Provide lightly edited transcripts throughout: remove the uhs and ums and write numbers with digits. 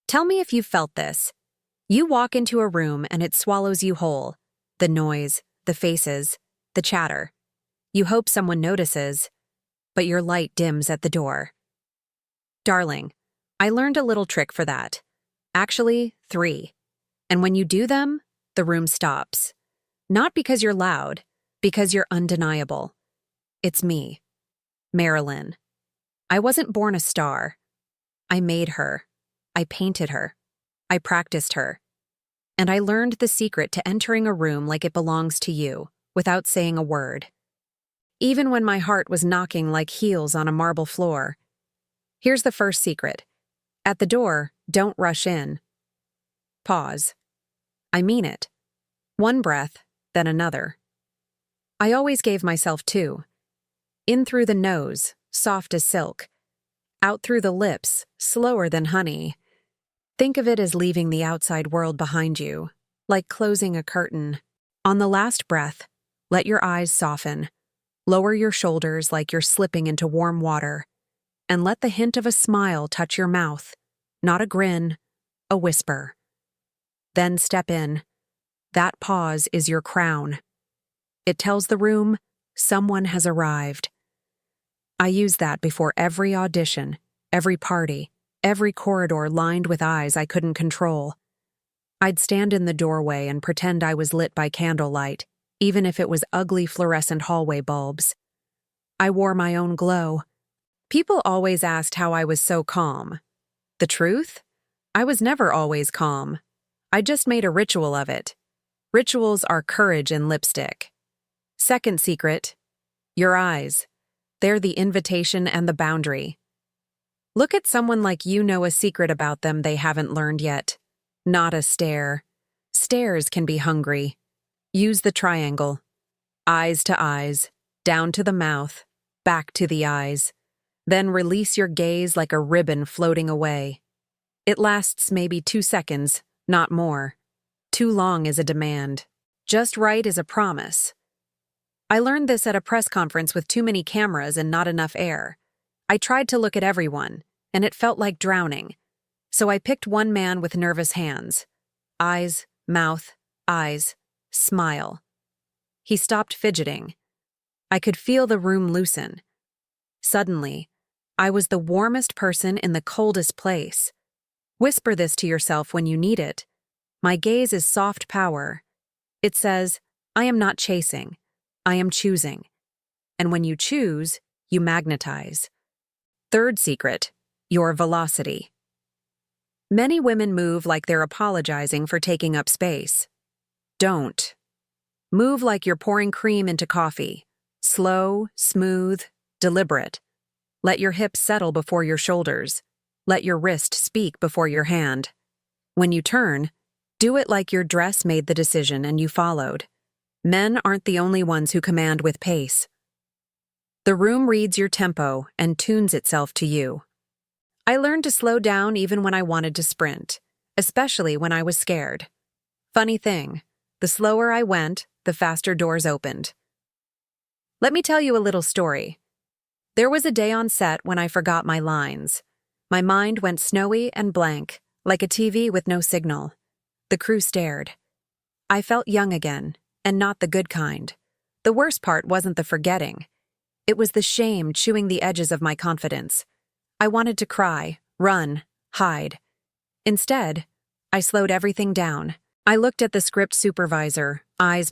Tell me if you've felt this. You walk into a room and it swallows you whole. The noise, the faces, the chatter. You hope someone notices, but your light dims at the door. Darling, I learned a little trick for that. Actually, 3. And when you do them, the room stops. Not because you're loud, because you're undeniable. It's me, Marilyn. I wasn't born a star. I made her. I painted her. I practiced her. And I learned the secret to entering a room like it belongs to you, without saying a word. Even when my heart was knocking like heels on a marble floor. Here's the first secret. At the door, don't rush in. Pause. I mean it. One breath, then another. I always gave myself 2. In through the nose, soft as silk. Out through the lips, slower than honey. Think of it as leaving the outside world behind you, like closing a curtain. On the last breath, let your eyes soften. Lower your shoulders like you're slipping into warm water. And let the hint of a smile touch your mouth. Not a grin, a whisper. Then step in. That pause is your crown. It tells the room, someone has arrived. I use that before every audition, every party, every corridor lined with eyes I couldn't control. I'd stand in the doorway and pretend I was lit by candlelight, even if it was ugly fluorescent hallway bulbs. I wore my own glow. People always asked how I was so calm. The truth? I was never always calm. I just made a ritual of it. Rituals are courage in lipstick. Second secret, your eyes. They're the invitation and the boundary. Look at someone like you know a secret about them they haven't learned yet. Not a stare. Stares can be hungry. Use the triangle. Eyes to eyes, down to the mouth, back to the eyes. Then release your gaze like a ribbon floating away. It lasts maybe 2 seconds, not more. Too long is a demand. Just right is a promise. I learned this at a press conference with too many cameras and not enough air. I tried to look at everyone, and it felt like drowning. So I picked one man with nervous hands. Eyes, mouth, eyes, smile. He stopped fidgeting. I could feel the room loosen. Suddenly, I was the warmest person in the coldest place. Whisper this to yourself when you need it. My gaze is soft power. It says, I am not chasing. I am choosing. And when you choose, you magnetize. Third secret, your velocity. Many women move like they're apologizing for taking up space. Don't. Move like you're pouring cream into coffee. Slow, smooth, deliberate. Let your hips settle before your shoulders. Let your wrist speak before your hand. When you turn, do it like your dress made the decision and you followed. Men aren't the only ones who command with pace. The room reads your tempo and tunes itself to you. I learned to slow down even when I wanted to sprint, especially when I was scared. Funny thing, the slower I went, the faster doors opened. Let me tell you a little story. There was a day on set when I forgot my lines. My mind went snowy and blank, like a TV with no signal. The crew stared. I felt young again, and not the good kind. The worst part wasn't the forgetting. It was the shame chewing the edges of my confidence. I wanted to cry, run, hide. Instead, I slowed everything down. I looked at the script supervisor, eyes,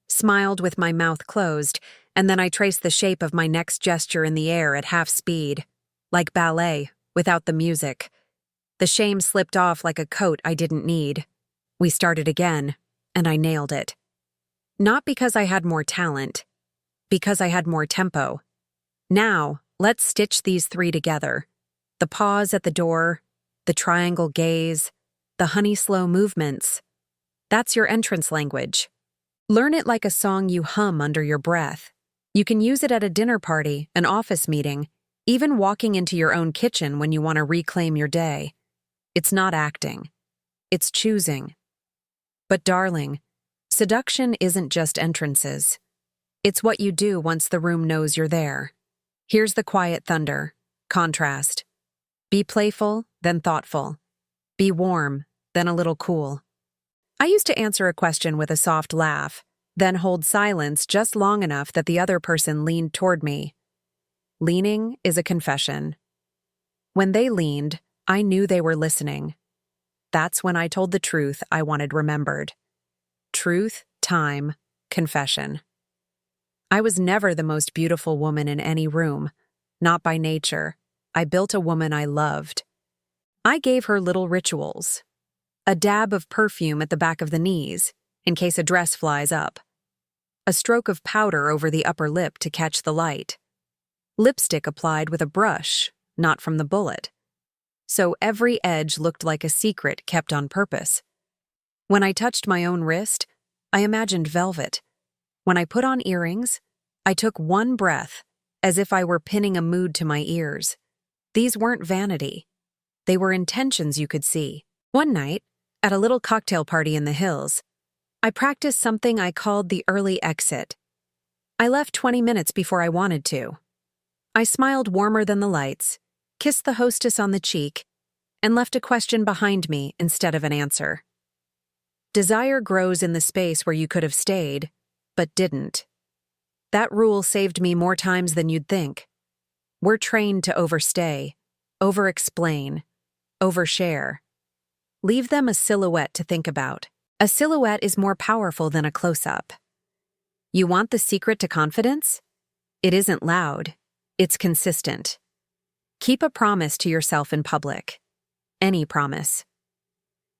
smiled with my mouth closed, and then I traced the shape of my next gesture in the air at half speed, like ballet, without the music. The shame slipped off like a coat I didn't need. We started again, and I nailed it. Not because I had more talent, because I had more tempo. Now, let's stitch these 3 together. The pause at the door, the triangle gaze, the honey-slow movements. That's your entrance language. Learn it like a song you hum under your breath. You can use it at a dinner party, an office meeting, even walking into your own kitchen when you want to reclaim your day. It's not acting. It's choosing. But darling, seduction isn't just entrances. It's what you do once the room knows you're there. Here's the quiet thunder. Contrast. Be playful, then thoughtful. Be warm, then a little cool. I used to answer a question with a soft laugh, then hold silence just long enough that the other person leaned toward me. Leaning is a confession. When they leaned, I knew they were listening. That's when I told the truth I wanted remembered. Truth, time, confession. I was never the most beautiful woman in any room. Not by nature. I built a woman I loved. I gave her little rituals. A dab of perfume at the back of the knees, in case a dress flies up. A stroke of powder over the upper lip to catch the light. Lipstick applied with a brush, not from the bullet. So every edge looked like a secret kept on purpose. When I touched my own wrist, I imagined velvet. When I put on earrings, I took one breath, as if I were pinning a mood to my ears. These weren't vanity. They were intentions you could see. One night, at a little cocktail party in the hills, I practiced something I called the early exit. I left 20 minutes before I wanted to. I smiled warmer than the lights, kissed the hostess on the cheek, and left a question behind me instead of an answer. Desire grows in the space where you could have stayed, but didn't. That rule saved me more times than you'd think. We're trained to overstay, over-explain, overshare. Leave them a silhouette to think about. A silhouette is more powerful than a close-up. You want the secret to confidence? It isn't loud. It's consistent. Keep a promise to yourself in public. Any promise.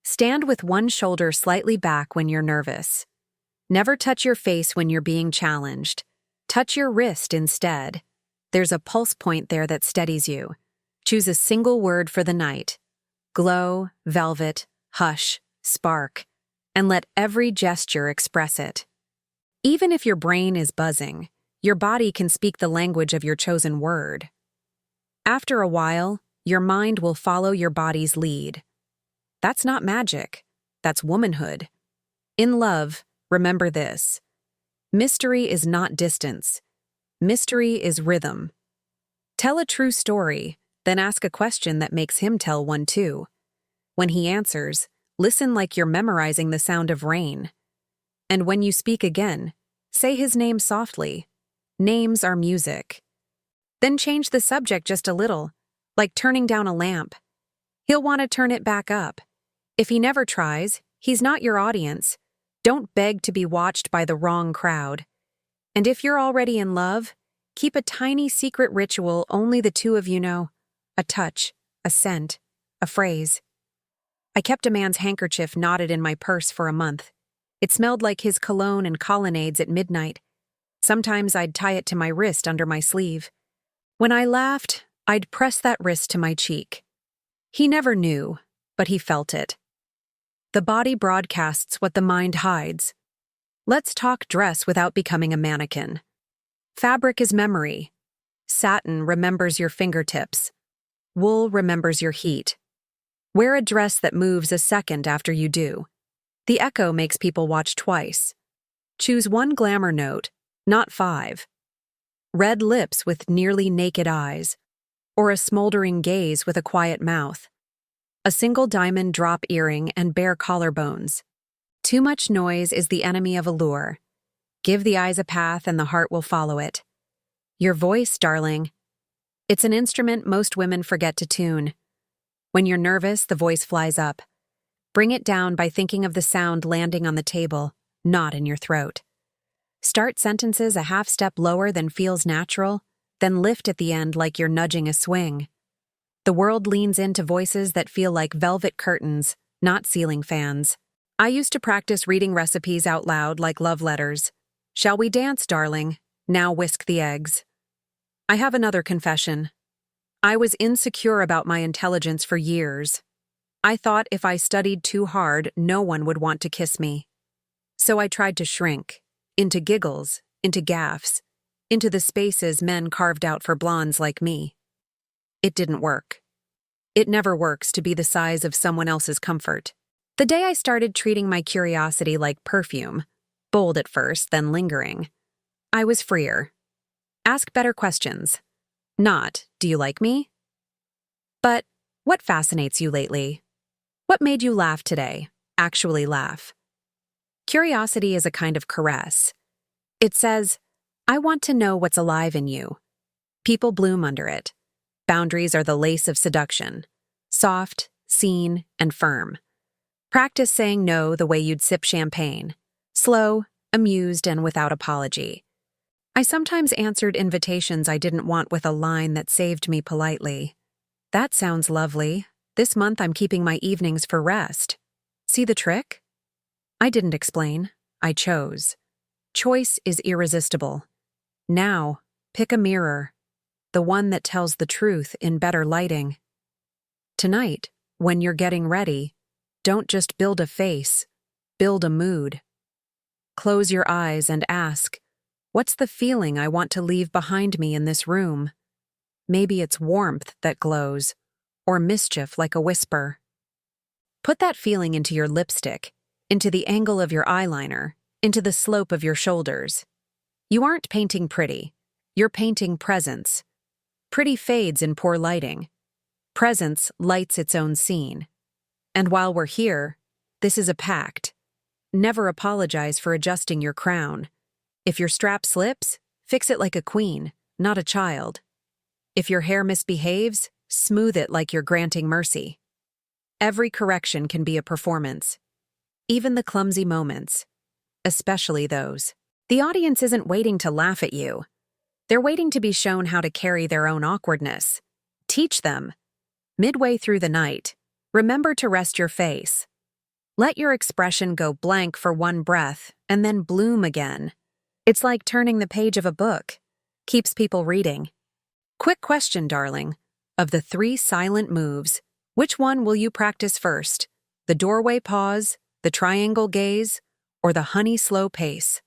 Stand with one shoulder slightly back when you're nervous. Never touch your face when you're being challenged. Touch your wrist instead. There's a pulse point there that steadies you. Choose a single word for the night. Glow, velvet, hush, spark, and let every gesture express it. Even if your brain is buzzing, your body can speak the language of your chosen word. After a while, your mind will follow your body's lead. That's not magic. That's womanhood. In love, remember this. Mystery is not distance. Mystery is rhythm. Tell a true story, then ask a question that makes him tell one too. When he answers, listen like you're memorizing the sound of rain. And when you speak again, say his name softly. Names are music. Then change the subject just a little, like turning down a lamp. He'll want to turn it back up. If he never tries, he's not your audience. Don't beg to be watched by the wrong crowd. And if you're already in love, keep a tiny secret ritual only the two of you know. A touch, a scent, a phrase. I kept a man's handkerchief knotted in my purse for a month. It smelled like his cologne and colonnades at midnight. Sometimes I'd tie it to my wrist under my sleeve. When I laughed, I'd press that wrist to my cheek. He never knew, but he felt it. The body broadcasts what the mind hides. Let's talk dress without becoming a mannequin. Fabric is memory. Satin remembers your fingertips. Wool remembers your heat. Wear a dress that moves a second after you do. The echo makes people watch twice. Choose one glamour note, not 5. Red lips with nearly naked eyes, or a smoldering gaze with a quiet mouth. A single diamond drop earring and bare collarbones. Too much noise is the enemy of allure. Give the eyes a path and the heart will follow it. Your voice, darling. It's an instrument most women forget to tune. When you're nervous, the voice flies up. Bring it down by thinking of the sound landing on the table, not in your throat. Start sentences a half step lower than feels natural, then lift at the end like you're nudging a swing. The world leans into voices that feel like velvet curtains, not ceiling fans. I used to practice reading recipes out loud like love letters. Shall we dance, darling? Now whisk the eggs. I have another confession. I was insecure about my intelligence for years. I thought if I studied too hard, no one would want to kiss me. So I tried to shrink. Into giggles, into gaffes, into the spaces men carved out for blondes like me. It didn't work. It never works to be the size of someone else's comfort. The day I started treating my curiosity like perfume, bold at first, then lingering, I was freer. Ask better questions. Not, do you like me? But, what fascinates you lately? What made you laugh today? Actually laugh. Curiosity is a kind of caress. It says, I want to know what's alive in you. People bloom under it. Boundaries are the lace of seduction. Soft, seen, and firm. Practice saying no the way you'd sip champagne. Slow, amused, and without apology. I sometimes answered invitations I didn't want with a line that saved me politely. That sounds lovely. This month I'm keeping my evenings for rest. See the trick? I didn't explain. I chose. Choice is irresistible. Now, pick a mirror. The one that tells the truth in better lighting. Tonight, when you're getting ready, don't just build a face, build a mood. Close your eyes and ask, what's the feeling I want to leave behind me in this room? Maybe it's warmth that glows, or mischief like a whisper. Put that feeling into your lipstick, into the angle of your eyeliner, into the slope of your shoulders. You aren't painting pretty, you're painting presence. Pretty fades in poor lighting. Presence lights its own scene. And while we're here, this is a pact. Never apologize for adjusting your crown. If your strap slips, fix it like a queen, not a child. If your hair misbehaves, smooth it like you're granting mercy. Every correction can be a performance. Even the clumsy moments. Especially those. The audience isn't waiting to laugh at you. They're waiting to be shown how to carry their own awkwardness. Teach them. Midway through the night, remember to rest your face. Let your expression go blank for one breath and then bloom again. It's like turning the page of a book. Keeps people reading. Quick question, darling. Of the 3 silent moves, which one will you practice first? The doorway pause, the triangle gaze, or the honey slow pace?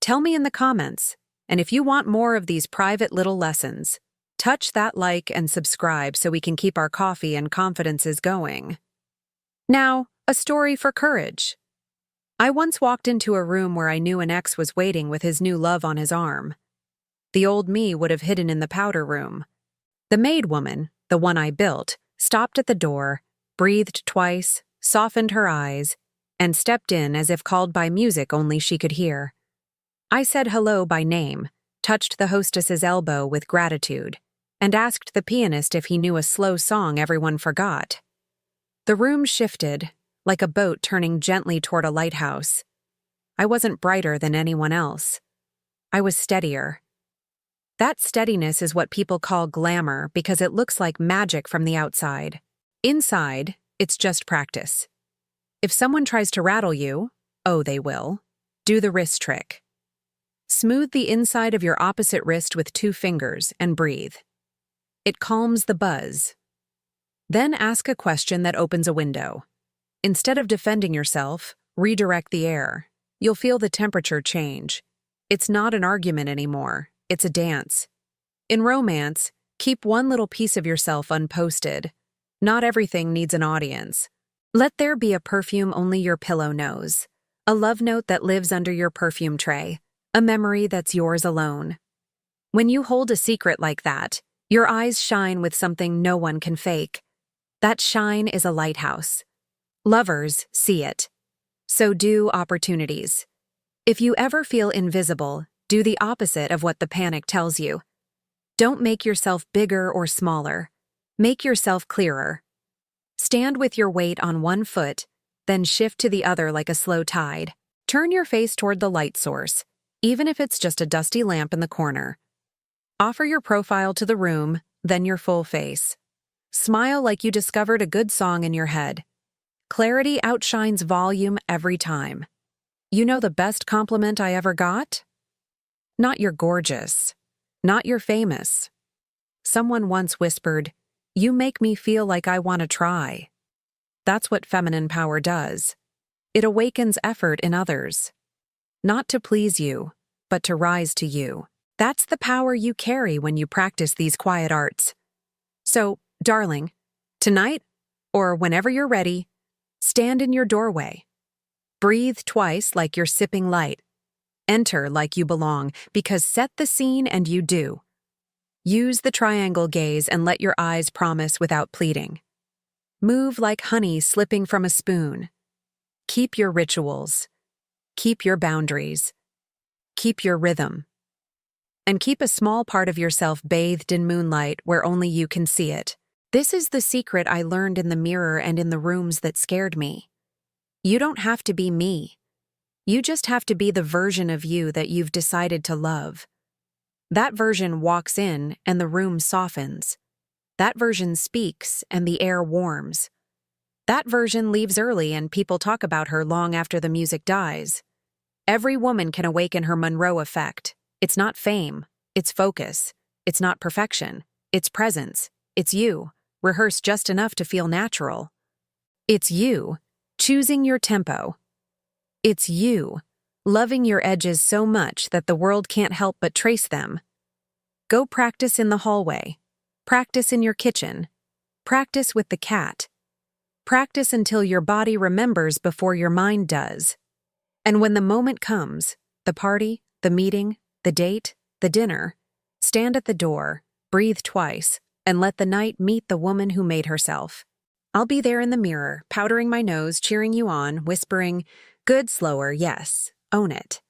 Tell me in the comments. And if you want more of these private little lessons, touch that like and subscribe so we can keep our coffee and confidences going. Now, a story for courage. I once walked into a room where I knew an ex was waiting with his new love on his arm. The old me would have hidden in the powder room. The maid woman, the one I built, stopped at the door, breathed twice, softened her eyes, and stepped in as if called by music only she could hear. I said hello by name, touched the hostess's elbow with gratitude, and asked the pianist if he knew a slow song everyone forgot. The room shifted, like a boat turning gently toward a lighthouse. I wasn't brighter than anyone else. I was steadier. That steadiness is what people call glamour because it looks like magic from the outside. Inside, it's just practice. If someone tries to rattle you, oh, they will, do the wrist trick. Smooth the inside of your opposite wrist with 2 fingers and breathe. It calms the buzz. Then ask a question that opens a window. Instead of defending yourself, redirect the air. You'll feel the temperature change. It's not an argument anymore, it's a dance. In romance, keep one little piece of yourself unposted. Not everything needs an audience. Let there be a perfume only your pillow knows. A love note that lives under your perfume tray. A memory that's yours alone. When you hold a secret like that, your eyes shine with something no one can fake. That shine is a lighthouse. Lovers see it. So do opportunities. If you ever feel invisible, do the opposite of what the panic tells you. Don't make yourself bigger or smaller. Make yourself clearer. Stand with your weight on one foot, then shift to the other like a slow tide. Turn your face toward the light source, even if it's just a dusty lamp in the corner. Offer your profile to the room, then your full face. Smile like you discovered a good song in your head. Clarity outshines volume every time. You know the best compliment I ever got? Not you're gorgeous. Not you're famous. Someone once whispered, "You make me feel like I want to try." That's what feminine power does. It awakens effort in others. Not to please you, but to rise to you. That's the power you carry when you practice these quiet arts. So, darling, tonight, or whenever you're ready, stand in your doorway. Breathe twice like you're sipping light. Enter like you belong, because set the scene and you do. Use the triangle gaze and let your eyes promise without pleading. Move like honey slipping from a spoon. Keep your rituals. Keep your boundaries. Keep your rhythm. And keep a small part of yourself bathed in moonlight where only you can see it. This is the secret I learned in the mirror and in the rooms that scared me. You don't have to be me. You just have to be the version of you that you've decided to love. That version walks in and the room softens. That version speaks and the air warms. That version leaves early and people talk about her long after the music dies. Every woman can awaken her Monroe effect. It's not fame, it's focus. It's not perfection, it's presence. It's you, rehearsed just enough to feel natural. It's you, choosing your tempo. It's you, loving your edges so much that the world can't help but trace them. Go practice in the hallway. Practice in your kitchen. Practice with the cat. Practice until your body remembers before your mind does. And when the moment comes, the party, the meeting, the date, the dinner, stand at the door, breathe twice, and let the night meet the woman who made herself. I'll be there in the mirror, powdering my nose, cheering you on, whispering, "Good, slower, yes, own it."